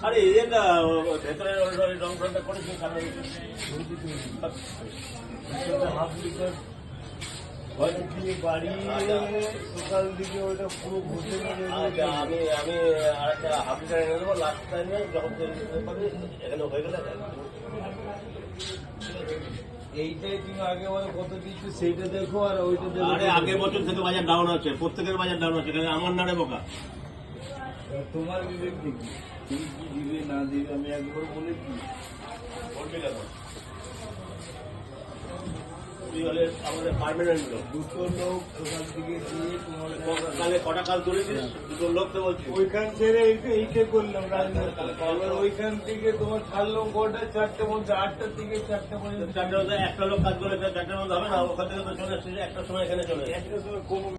আরে এটা ভেতরে রং রংটা করেছি বাড়ি সকাল দিকে ওইটা পুরো ঘুরতে আমি আরেকটা হাফ লিটার এনে দেবো লাস্ট টাইমে যখন এখানে হয়ে গেলে এইটাই তুমি আগে বলো কত দিচ্ছ সেইটা দেখো আর ওইটা দেখো। আরে আগের বছর থেকে বাজার ডাউন আছে, প্রত্যেকের বাজার ডাউন আছে, আমার নাড়ে বোকা। তোমার বিবেক দেখি তুমি কি দিবে না দিবে আমি একবার বলেছি বলবে কেন? আমাদের পার্মানেন্ট লোক দুটো লোক ওখান থেকে দিয়ে তোমার কটা কাল তুলেছিস দুটো লোক তো বলছি ওইখান ছেড়ে এইটা করলাম রাজনীতি ওইখান থেকে তোমার ছাড়লাম কটা 4টার মধ্যে 8টার থেকে 4টা পর্যন্ত 4টার মধ্যে একটা লোক কাজ করে 4টার মধ্যে হবে না ওখান থেকে তো চলে এসেছে একটার সময় এখানে চলে